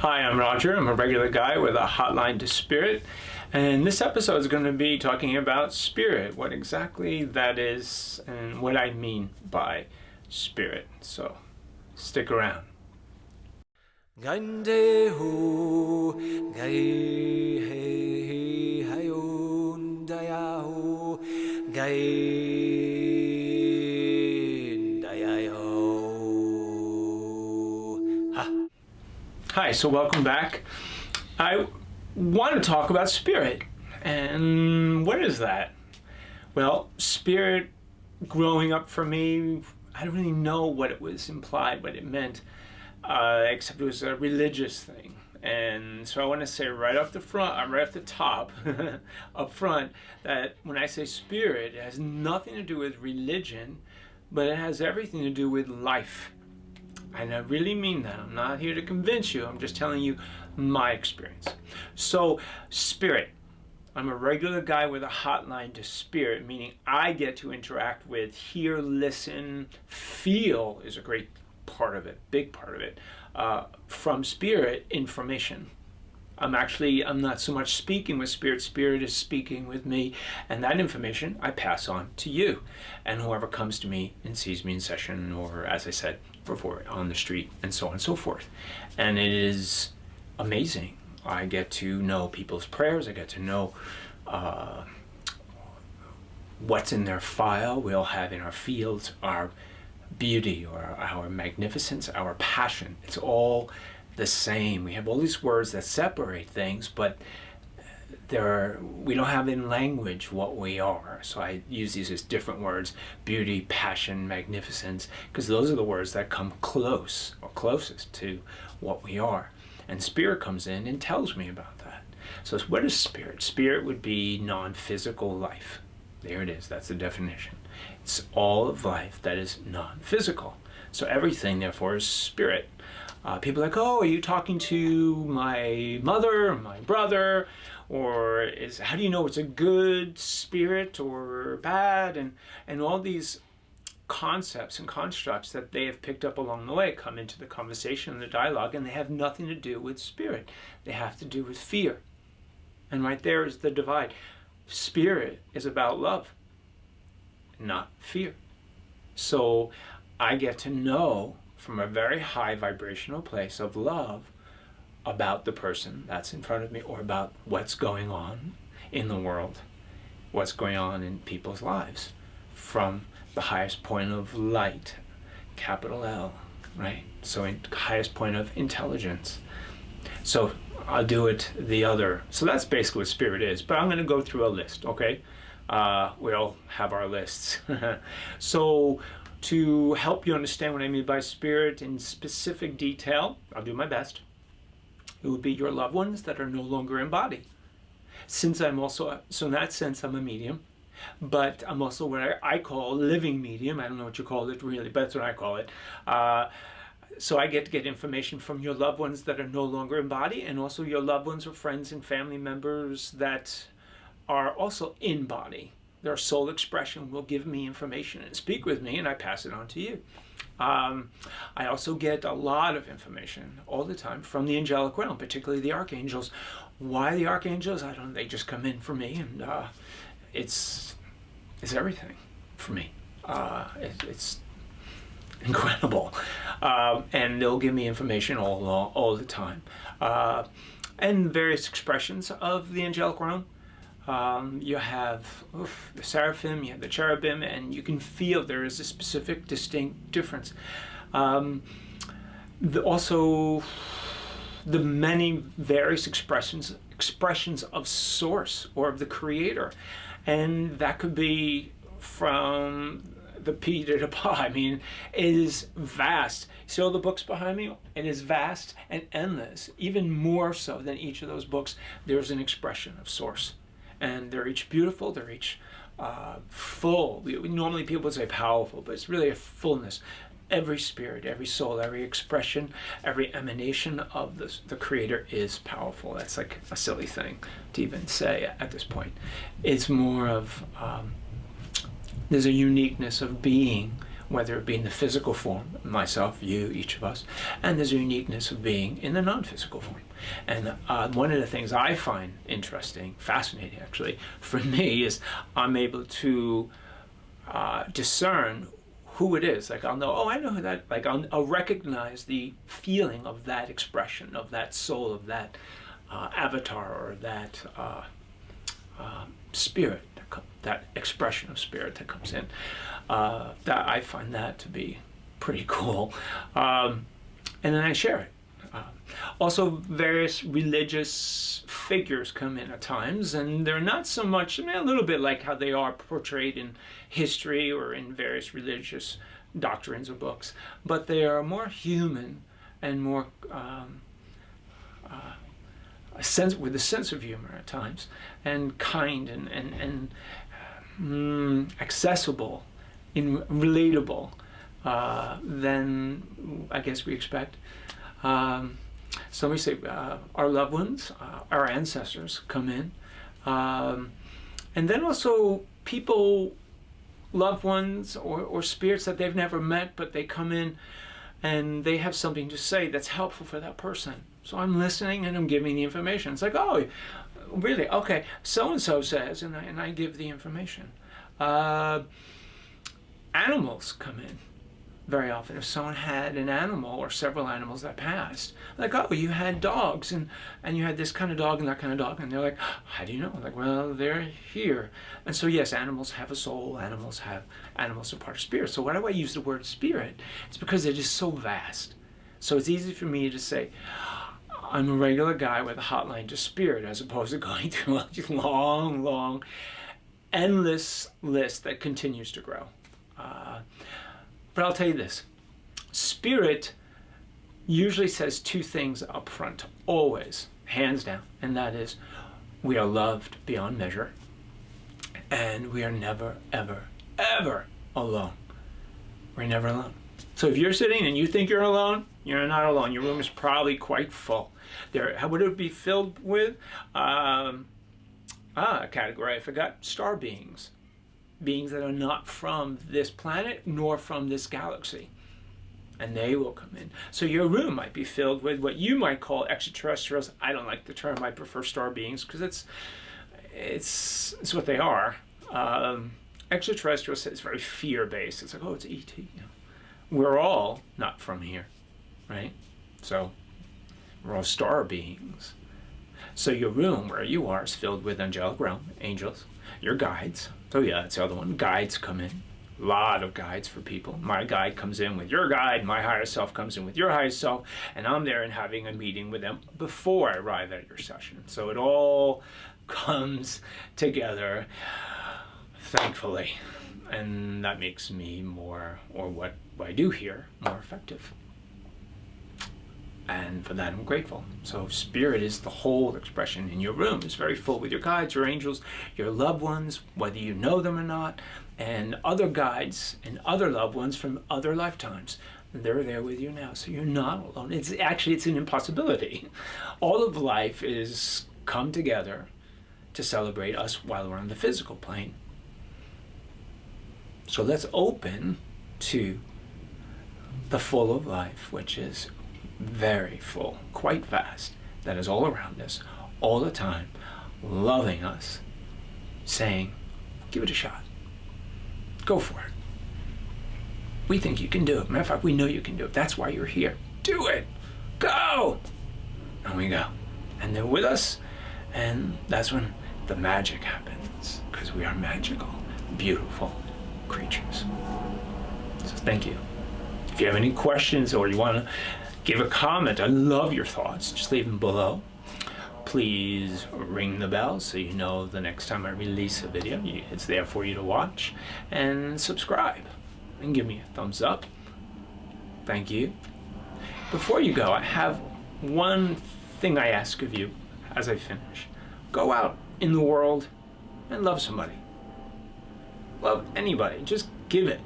Hi, I'm Roger. I'm a regular guy with a hotline to spirit. And this episode is going to be talking about spirit, what exactly that is, and what I mean by spirit. So stick around. Hi, so welcome back. I want to talk about spirit. And what is that? Well, spirit, growing up for me, I don't really know what it was implied, what it meant, except it was a religious thing. And so I want to say right off the top, up front, that when I say spirit, it has nothing to do with religion, but it has everything to do with life. And I really mean that. I'm not here to convince you. I'm just telling you my experience. So, spirit. I'm a regular guy with a hotline to spirit, meaning I get to interact with, hear, listen, feel is a great part of it, big part of it, from spirit information. I'm not so much speaking with spirit. Spirit is speaking with me, and that information I pass on to you and whoever comes to me and sees me in session, or as I said before, on the street, and so on and so forth. And it is amazing. I get to know people's prayers. I get to know what's in their file. We all have in our fields our beauty or our magnificence, our passion. It's all the same. We have all these words that separate things, but we don't have in language what we are. So I use these as different words: beauty, passion, magnificence, because those are the words that come close or closest to what we are. And spirit comes in and tells me about that. So what is spirit? Spirit would be non-physical life. There it is. That's the definition. It's all of life that is non-physical. So everything, therefore, is spirit. People are like, oh, are you talking to my mother, or my brother? Or how do you know it's a good spirit or bad? And all these concepts and constructs that they have picked up along the way come into the conversation and the dialogue, and they have nothing to do with spirit. They have to do with fear. And right there is the divide. Spirit is about love, not fear. So I get to know from a very high vibrational place of love about the person that's in front of me, or about what's going on in the world, what's going on in people's lives, from the highest point of light, capital L, right? So highest point of intelligence. So I'll do it the other. So that's basically what spirit is, but I'm going to go through a list, okay? We all have our lists. So to help you understand what I mean by spirit in specific detail, I'll do my best. It would be your loved ones that are no longer in body. So in that sense, I'm a medium, but I'm also what I call a living medium. I don't know what you call it really, but that's what I call it. So I get to get information from your loved ones that are no longer in body, and also your loved ones or friends and family members that are also in body. Their soul expression will give me information and speak with me, and I pass it on to you. I also get a lot of information all the time from the Angelic Realm, particularly the archangels. Why the archangels? I don't know. They just come in for me, and it's everything for me. It's incredible, and they'll give me information all the time, and various expressions of the Angelic Realm. You have the seraphim, you have the cherubim, and you can feel there is a specific distinct difference. Also the many various expressions of source or of the creator, and that could be from the P to the Pa. I mean, it is vast. See all the books behind me? It is vast and endless. Even more so than each of those books, there's an expression of source. And they're each beautiful, they're each full. Normally people would say powerful, but it's really a fullness. Every spirit, every soul, every expression, every emanation of the Creator is powerful. That's like a silly thing to even say at this point. It's more of, there's a uniqueness of being whether it be in the physical form, myself, you, each of us, and there's a uniqueness of being in the non-physical form. And one of the things I find interesting, fascinating actually, for me is I'm able to discern who it is. Like I'll know, oh, I know who that, like I'll recognize the feeling of that expression, of that soul, of that avatar, or that spirit, that expression of spirit that comes in. That I find that to be pretty cool. And then I share it. Also, various religious figures come in at times, and they're not so much, I mean, a little bit like how they are portrayed in history or in various religious doctrines or books, but they are more human and more with a sense of humor at times, and kind and accessible, relatable than I guess we expect. So we say our loved ones, our ancestors come in, and then also people, loved ones or spirits that they've never met, but they come in and they have something to say that's helpful for that person. So I'm listening and I'm giving the information. It's like, oh, really? Okay, so-and-so says, and I give the information. Animals come in very often. If someone had an animal or several animals that passed, like, oh, you had dogs and you had this kind of dog and that kind of dog, and they're like, how do you know? Like, well, they're here. And so yes, animals have a soul. Animals are part of spirit. So why do I use the word spirit? It's because it is so vast. So it's easy for me to say, I'm a regular guy with a hotline to spirit, as opposed to going through a long, endless list that continues to grow. But I'll tell you this, spirit usually says two things up front, always, hands down, and that is, we are loved beyond measure, and we are never, ever, ever alone. We're never alone. So if you're sitting and you think you're alone, you're not alone. Your room is probably quite full. How would it be filled with? A category I forgot, star beings. Beings that are not from this planet nor from this galaxy, and they will come in. So your room might be filled with what you might call extraterrestrials. I don't like the term. I prefer star beings because it's what they are. Extraterrestrials is very fear-based. It's like, oh, it's ET. You know. We're all not from here, right? So we're all star beings. So your room where you are is filled with angelic realm, angels, your guides. So yeah, that's the other one. Guides come in. A lot of guides for people. My guide comes in with your guide. My higher self comes in with your higher self. And I'm there and having a meeting with them before I arrive at your session. So it all comes together, thankfully. And that makes me more, or what I do here, more effective. And for that I'm grateful. So spirit is the whole expression in your room. It's very full with your guides, your angels, your loved ones, whether you know them or not, and other guides and other loved ones from other lifetimes. They're there with you now, so you're not alone. It's an impossibility. All of life is come together to celebrate us while we're on the physical plane. So let's open to the full of life, which is very full, quite vast, that is all around us, all the time, loving us, saying, give it a shot. Go for it. We think you can do it. Matter of fact, we know you can do it. That's why you're here. Do it. Go. And we go. And they're with us, and that's when the magic happens, because we are magical, beautiful creatures. So thank you. If you have any questions or you want to give a comment, I love your thoughts. Just leave them below. Please ring the bell so you know the next time I release a video. It's there for you to watch. And subscribe. And give me a thumbs up. Thank you. Before you go, I have one thing I ask of you as I finish. Go out in the world and love somebody. Love anybody. Just give it.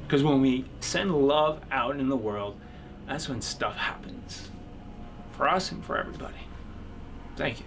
Because when we send love out in the world, that's when stuff happens. For us and for everybody. Thank you.